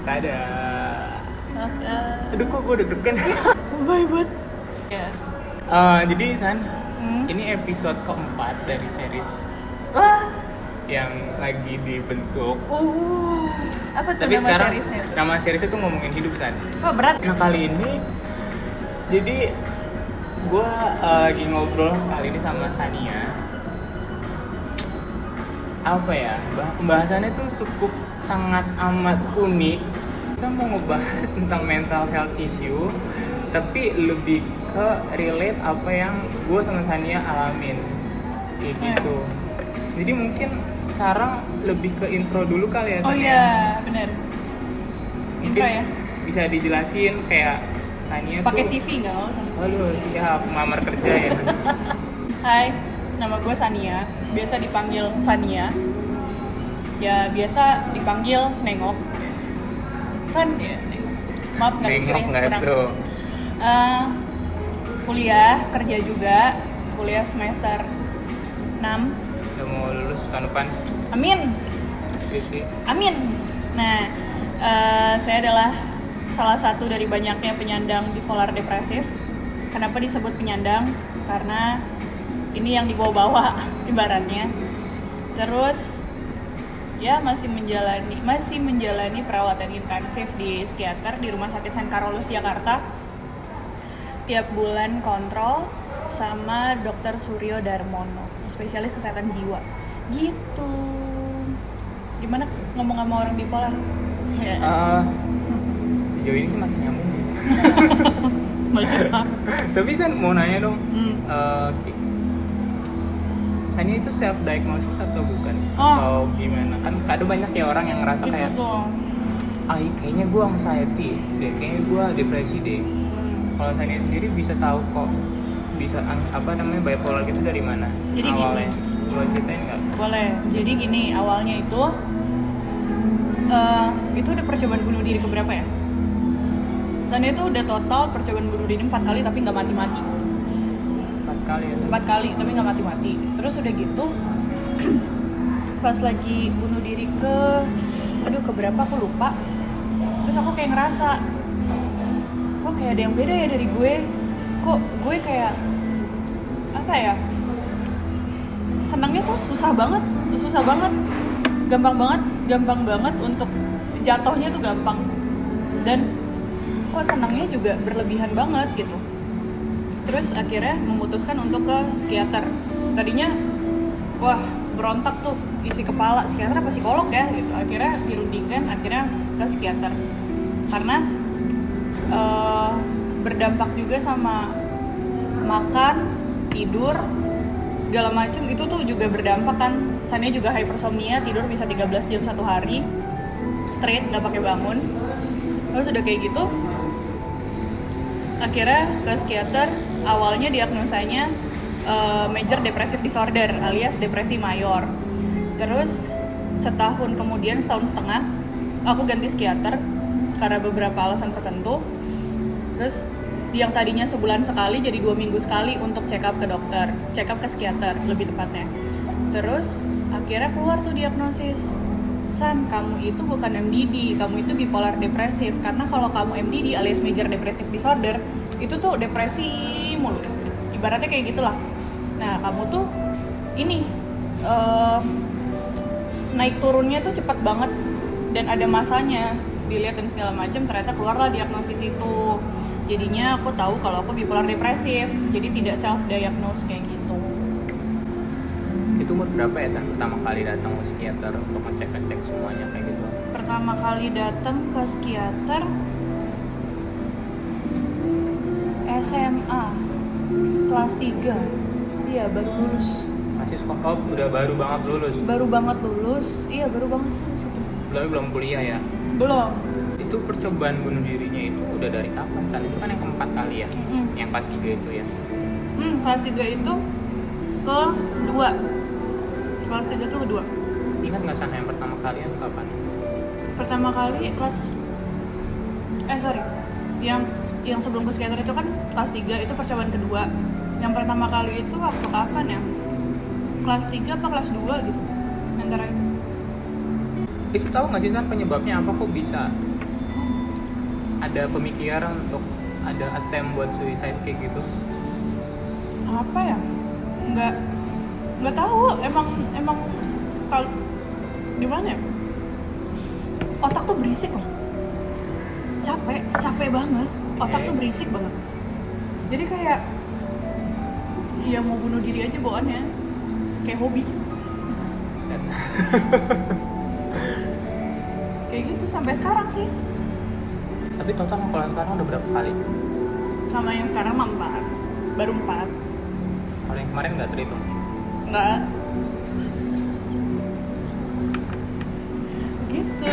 Tada. Aduh kok gue deg-degan. Bye buat. Ya. Jadi San, ini episode keempat dari series Wah. yang lagi dibentuk. Apa tuh Tapi nama sekarang seriesnya? nama seriesnya tuh ngomongin hidup San. Oh berat. Nah kali ini, jadi gue lagi ngobrol kali ini sama Sania. Apa ya, pembahasannya tuh cukup sangat amat unik. Kita mau ngebahas tentang mental health issue, tapi lebih ke relate apa yang gue sama Sania alamin kayak gitu. Jadi mungkin sekarang lebih ke intro dulu kali ya Sania. Oh iya, benar. Mungkin Intro ya. bisa dijelasin kayak Sania Pakai tuh. CV nggak usah. Halo, siap melamar kerja ya. Hai, nama gue Sania. Biasa dipanggil Sania. Ya biasa dipanggil Nengok. San ya, Nengok. Maaf nggak lucu Nengok ya, nggak kurang. tuh. Kuliah, kerja juga. Kuliah semester 6. Udah mau lulus tahun depan Amin. skripsi. Amin. Nah, saya adalah salah satu dari banyaknya penyandang bipolar depresif. Kenapa disebut penyandang? Karena ini yang dibawa-bawa ibaratnya. Terus ya masih menjalani perawatan intensif di psikiater di Rumah Sakit San Carlos Jakarta. Tiap bulan kontrol sama Dr. Suryo Darmono, spesialis kesehatan jiwa. Gitu. Gimana ngomong sama orang bipolar? Ya. Sejauh ini sih masih nyambung. Mantap. Tapi San mau nanya dong, Hmm. Sania itu self diagnosis atau bukan? Oh. Atau gimana? Kan ada banyak ya orang yang ngerasa Itu kayak, tuh. kayaknya gue anxiety deh, kayaknya gue depresi deh. Kalau Sania sendiri bisa tahu kok bisa bipolar gitu dari mana? Jadi awalnya? gini. Boleh ceritain nggak? Boleh. Jadi gini, awalnya itu udah percobaan bunuh diri keberapa ya? Sania itu udah total percobaan bunuh diri 4 kali tapi nggak mati-mati. 4 kali ya? 4 kali tapi nggak mati-mati. Terus udah gitu pas lagi bunuh diri keberapa aku lupa. Terus aku kayak ngerasa kok kayak ada yang beda ya dari gue. Kok gue kayak apa ya? Senangnya tuh susah banget, gampang banget untuk jatuhnya tuh gampang. Dan kok senangnya juga berlebihan banget gitu. Terus akhirnya memutuskan untuk ke psikiater. Tadinya wah berontak tuh isi kepala, psikiater apa psikolog ya gitu. Akhirnya dirundingkan, akhirnya ke psikiater karena berdampak juga sama makan, tidur, segala macem itu tuh juga berdampak kan. Sania juga hypersomnia, tidur bisa 13 jam satu hari straight, nggak pakai bangun. Terus udah kayak gitu akhirnya ke psikiater. Awalnya diagnosanya major depressive disorder alias depresi mayor. Terus setahun kemudian, setahun setengah aku ganti psikiater karena beberapa alasan tertentu. Terus yang tadinya sebulan sekali jadi 2 minggu sekali untuk check up ke dokter, check up ke psikiater lebih tepatnya. Terus akhirnya keluar tuh diagnosis, San, kamu itu bukan MDD, kamu itu bipolar depresif. Karena kalau kamu MDD alias major depressive disorder, itu tuh depresi mulu, ibaratnya kayak gitulah. Nah kamu tuh ini naik turunnya tuh cepat banget dan ada masanya, dilihat dan segala macam. Ternyata keluarlah diagnosis itu. Jadinya aku tahu kalau aku bipolar depresif, jadi tidak self diagnose kayak gitu. Itu umur berapa ya San pertama kali datang ke psikiater untuk ngecek semuanya kayak gitu? Pertama kali datang ke psikiater SMA kelas 3. Iya, baru lulus. Masih sekolah, udah baru banget lulus? Baru banget lulus itu. Belum kuliah ya? Belum. Itu percobaan bunuh dirinya itu udah dari kapan San? Itu kan yang keempat kali ya? Yang kelas 3 itu ya? Kelas 3 itu kedua. Kelas 3 tuh kedua. Ingat nggak San yang pertama kali itu kapan? Pertama kali yang sebelum ke psikiater itu kan kelas 3 itu percobaan kedua. Yang pertama kali itu waktu kapan ya? Kelas 3 apa kelas 2 gitu. Antara itu. Itu tahu nggak sih San penyebabnya apa kok bisa ada pemikiran untuk ada attempt buat suicide kayak gitu? Apa ya, nggak tahu, emang kalau gimana ya, otak tuh berisik loh, capek banget, otak tuh berisik banget, jadi kayak ya mau bunuh diri aja bawaannya kayak hobi. Kayak gitu sampai sekarang sih. Tapi total kalau sekarang udah berapa kali? Sama yang sekarang mah 4, baru 4. Kalau yang kemarin nggak terhitung? Nggak. Gitu.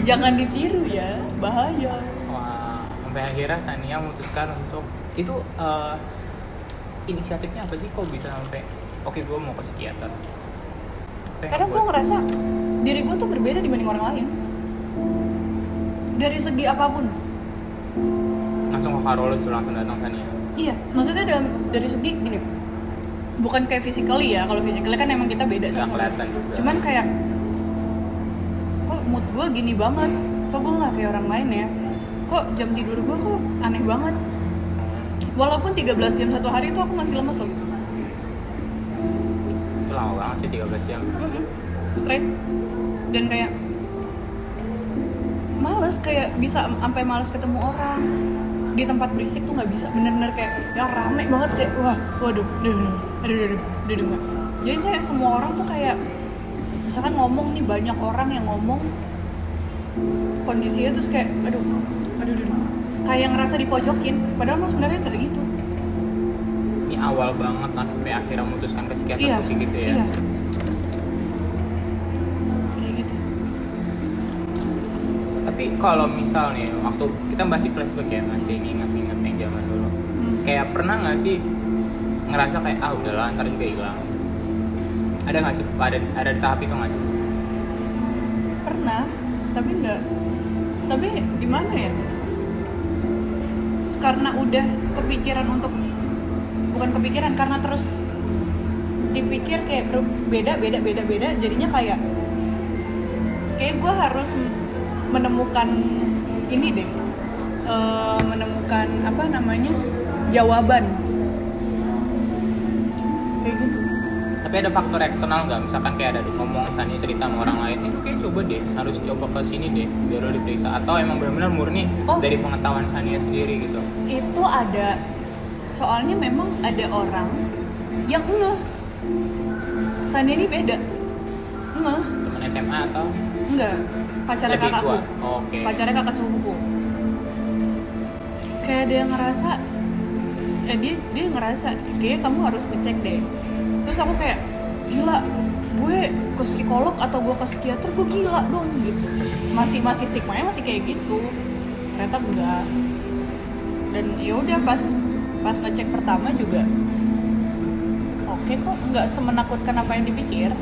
Jangan ditiru ya, bahaya. Wah, sampai akhirnya Sania memutuskan untuk itu inisiatifnya apa sih? Kok bisa sampai oke gue mau ke psikiater? Kadang gue ngerasa diri gue tuh berbeda dibanding orang lain. Dari segi apapun. Langsung ke Karolus langsung datang Sania? Iya, maksudnya dari segi gini, bukan kayak physically ya, kalau physically kan emang kita beda Nggak sama. kelihatan juga. Cuman kayak, kok mood gue gini banget, kok gue nggak kayak orang lain ya, kok jam tidur gue kok aneh banget. Walaupun 13 jam satu hari itu aku masih lemes loh. Itu lama banget sih 13 jam. Straight. Dan kayak males, kayak bisa sampai males ketemu orang. Di tempat berisik tuh nggak bisa, bener-bener kayak ya rame banget, kayak waduh enggak. Jadi kayak semua orang tuh kayak misalkan ngomong nih, banyak orang yang ngomong kondisinya terus kayak aduh kayak ngerasa dipojokin, padahal mah sebenarnya nggak gitu. Ini awal banget lah sampai akhirnya memutuskan ke psikiater Iya, kayak gitu ya. iya. Kayak gitu. Tapi kalau misal nih waktu kita masih flashback ya, masih ingat-ingat yang zaman dulu. Kayak pernah nggak sih ngerasa kayak udahlah ntar juga hilang? Ada nggak sih? Ada di tahap itu nggak sih? Pernah, tapi gimana ya, karena udah kepikiran untuk, bukan kepikiran, karena terus dipikir kayak beda, jadinya kayak gue harus menemukan ini deh, menemukan apa namanya, jawaban kayak gitu. Tapi ada faktor eksternal nggak? Misalkan kayak ada ngomong Sania cerita sama orang lain, itu kayak coba deh, harus coba ke sini deh biar lo diperiksa, atau emang benar-benar murni dari pengetahuan Sania sendiri gitu? Itu ada, soalnya memang ada orang yang Sania ini beda, Temen SMA atau? enggak, pacarnya Lebih kakakku, tua? Oh, oke. pacarnya kakak sepupuku. Kayak dia ngerasa, dia ngerasa kayak kamu harus ngecek deh. Terus aku kayak gila, gue ke psikolog atau gue ke psikiater, gue gila dong gitu. Masih stigmanya masih kayak gitu. Ternyata enggak. Dan ya udah pas ngecek pertama juga oke kok, nggak semenakutkan apa yang dipikir.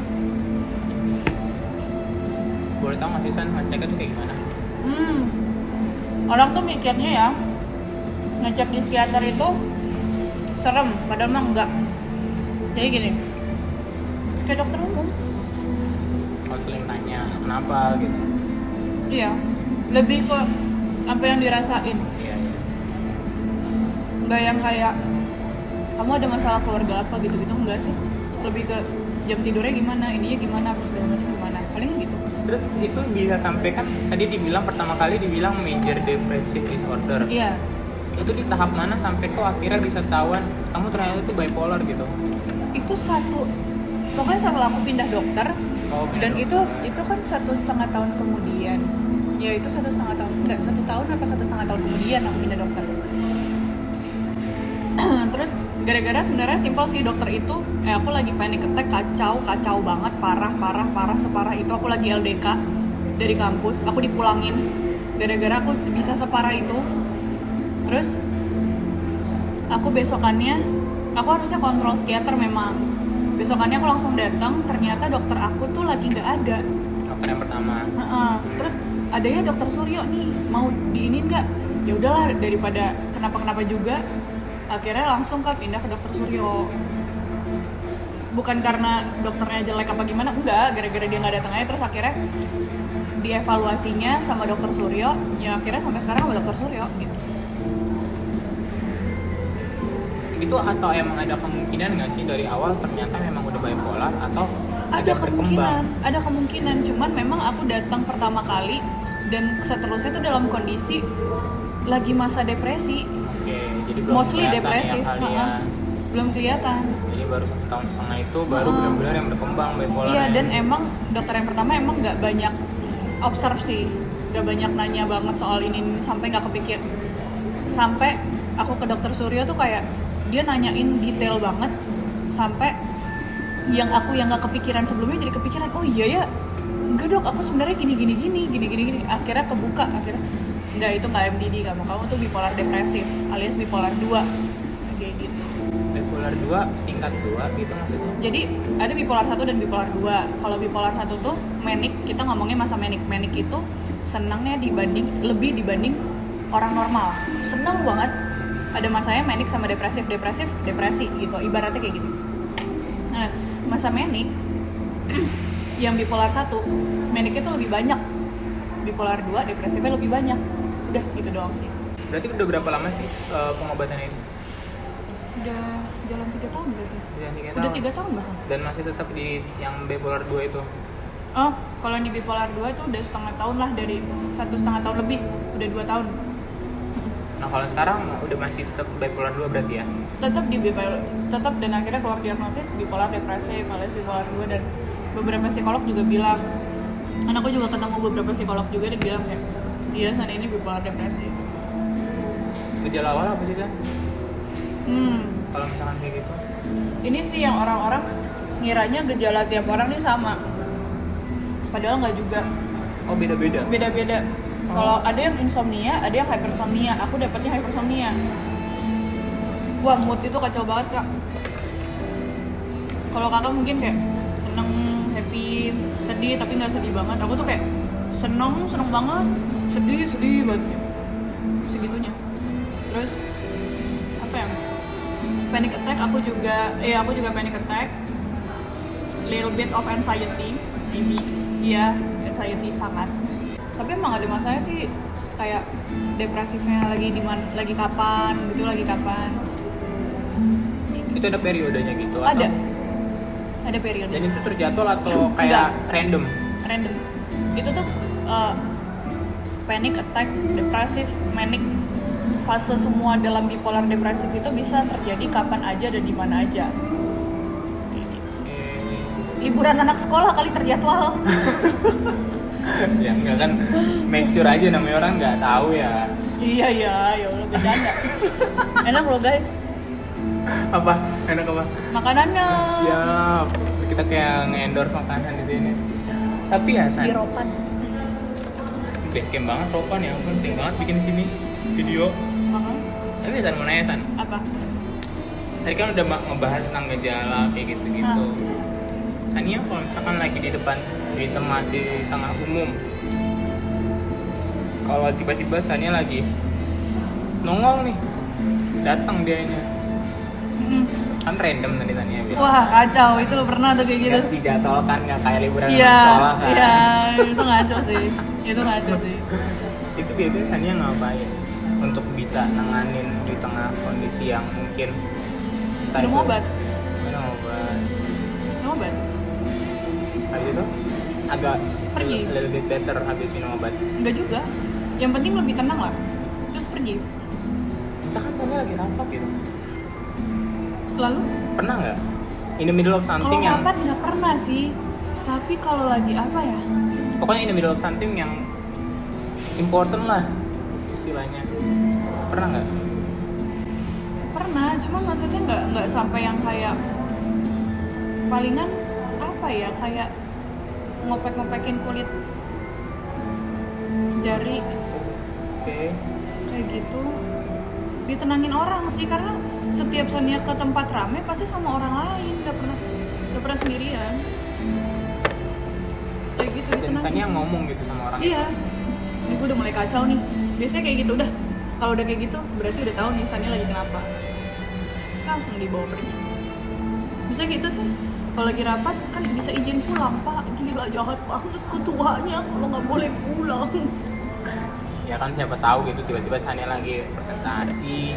Boleh tau nggak sih San, ngeceknya tuh kayak gimana? Orang tuh mikirnya ya ngecek di psikiater itu serem, padahal mah enggak. Jadi gini, kayak dokter umum. Konseling nanya kenapa gitu. Iya, lebih ke apa yang dirasain. Iya. Enggak yang kayak kamu ada masalah keluarga apa gitu-gitu, enggak sih. Lebih ke jam tidurnya gimana, ininya gimana, apa segala macam gimana. Paling gitu. Terus itu bisa sampai kan tadi dibilang pertama kali dibilang major depressive disorder. Iya. Itu di tahap mana sampai kok akhirnya bisa ketahuan kamu ternyata itu bipolar gitu? Itu pokoknya setelah aku pindah dokter, dan itu kan 1,5 tahun kemudian. Ya itu 1,5 tahun, enggak 1 tahun apa 1,5 tahun kemudian aku pindah dokter. Terus gara-gara sebenarnya simpel sih, dokter itu aku lagi panic attack, kacau banget, parah separah itu. Aku lagi LDK dari kampus, aku dipulangin gara-gara aku bisa separah itu. Terus aku besokannya, aku harusnya kontrol psikiater memang. Besokannya aku langsung datang, ternyata dokter aku tuh lagi nggak ada. Dokter yang pertama. Terus adanya dokter Suryo nih, mau diinin nggak? Ya udahlah, daripada kenapa juga. Akhirnya langsung pindah ke dokter Suryo. Bukan karena dokternya jelek apa gimana, enggak, gara-gara dia nggak datang aja. Terus akhirnya dievaluasinya sama dokter Suryo, ya akhirnya sampai sekarang sama dokter Suryo gitu. Itu atau emang ada kemungkinan nggak sih dari awal ternyata memang udah bipolar atau Ada berkembang? kemungkinan, cuman memang aku datang pertama kali dan seterusnya itu dalam kondisi lagi masa depresi, Oke, jadi belum mostly kelihatan depresif, ya kali ya. belum kelihatan. Jadi baru 1,5 tahun itu baru benar-benar yang berkembang bipolar. Iya, ya. dan emang dokter yang pertama emang nggak banyak observe sih, nggak banyak nanya banget soal ini sampai nggak kepikir. Sampai aku ke dokter Suryo tuh kayak dia nanyain detail banget sampai yang nggak kepikiran sebelumnya jadi kepikiran. Oh iya ya, enggak dok, aku sebenarnya gini. Akhirnya kebuka, enggak, itu nggak MDD kamu tuh bipolar depresif alias bipolar 2 kayak gitu. Bipolar 2 tingkat 2 gitu maksudnya. Jadi ada bipolar 1 dan bipolar 2. Kalau bipolar 1 tuh manic, kita ngomongnya masa manic. Manic itu senangnya lebih dibanding orang normal. Seneng banget. Ada masanya manic sama depresi gitu. Ibaratnya kayak gitu. Nah, masa manic yang bipolar 1, manic itu lebih banyak. Bipolar 2, depresifnya lebih banyak. Udah gitu doang sih. Berarti udah berapa lama sih pengobatannya itu? Udah jalan 3 tahun berarti. Udah 3 tahun bahkan. Dan masih tetap di yang bipolar 2 itu. Oh, kalau di bipolar 2 itu udah setengah tahun lah, dari 1,5 tahun lebih, udah 2 tahun. Nah kalau sekarang udah masih tetap bipolar 2 berarti ya? Tetap dan akhirnya keluar diagnosis bipolar depresif alias bipolar 2, dan beberapa psikolog juga bilang, aku juga ketemu beberapa psikolog juga dan bilang kayak dia saat ini bipolar depresif. Gejala awal apa sih San? Kalau misalkan kayak gitu? Ini sih yang orang-orang ngiranya gejala tiap orang nih sama, padahal nggak juga. Oh beda-beda? Beda-beda. Kalau ada yang insomnia, ada yang hypersomnia. Aku dapetnya hypersomnia. Wah, mood itu kacau banget kak. Kalau kakak mungkin kayak seneng, happy, sedih tapi nggak sedih banget. Aku tuh kayak seneng banget, sedih banget. Segitunya. Terus apa ya? Panic attack aku juga panic attack. Little bit of anxiety, maybe. Iya, anxiety sangat. Tapi emang ada masanya sih kayak depresifnya lagi kapan. Itu ada periodenya gitu? Ada periode. Dan itu terjadwal atau kayak random? Itu tuh panic attack, depresif, manic, fase semua dalam bipolar depresif itu bisa terjadi kapan aja dan di mana aja. Liburan anak sekolah kali terjadwal. Ya enggak kan, make sure aja namanya orang nggak tahu ya. Iya ya Allah, bercanda. Enak loh guys. Apa? Enak apa? Makanannya. Siap. Kita kayak nge-endorse makanan di sini. Tapi ya San, Di Ropan. base camp banget Ropan ya, aku sering banget bikin sini video. Tapi San mau nanya San, Apa? tadi kan udah ngebahas tentang gejala kayak gitu-gitu. Sania kalau misalkan lagi di tengah umum, kalau tiba-tiba Sania lagi nongol nih, datang dianya, kan random tadi Sania bilang. Wah kacau, itu lo pernah tuh kayak gitu. Nggak dijadwalkan, nggak kayak liburan Iya, sekolah kan. iya, itu ngaco sih. Itu biasanya Sania ngapain untuk bisa nanganin di tengah kondisi yang mungkin entah Minum itu- obat. Minum obat. Habis itu agak Pergi. little bit better habis minum obat. Enggak juga. Yang penting lebih tenang lah. Terus pergi. Misalkan Sania lagi rapat gitu, Lalu pernah nggak in the middle of kalau something yang rapat nggak pernah sih. Tapi kalau lagi apa ya? pokoknya in the middle of something yang important lah istilahnya, pernah nggak? Pernah, cuman maksudnya nggak sampai yang kayak palingan apa ya, kayak ngopek-ngopekin kulit jari Oke. kayak gitu. Ditenangin orang sih, karena setiap Sania ke tempat rame pasti sama orang lain, nggak pernah sendirian. Kayak gitu Dan ditenangin Sania sih. ngomong gitu sama orang. Iya, ini gue udah mulai kacau nih. Biasanya kayak gitu, udah kalau udah kayak gitu berarti udah tahu nih Sania lagi kenapa, langsung dibawa pergi. Bisa gitu sih. kalau lagi rapat kan bisa izin pulang, Pak. Gila jahat banget ketuanya kalau nggak boleh pulang. Ya kan siapa tahu gitu tiba-tiba Sania lagi presentasi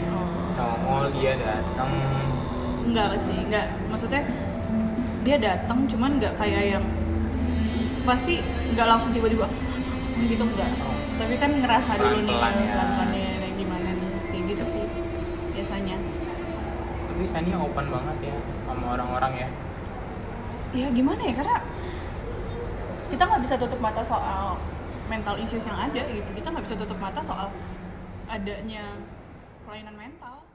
nongol dia datang. Enggak sih, enggak. Maksudnya dia datang cuman nggak kayak yang pasti nggak langsung tiba-tiba gitu, enggak. Tapi kan ngerasa dulu nih Pelan-pelan ya. pelan-pelannya yang gimana nih, kayak gitu sih biasanya. Tapi Sania open banget ya sama orang-orang ya. Ya gimana ya, karena kita nggak bisa tutup mata soal mental issues yang ada gitu. Kita nggak bisa tutup mata soal adanya kelainan mental.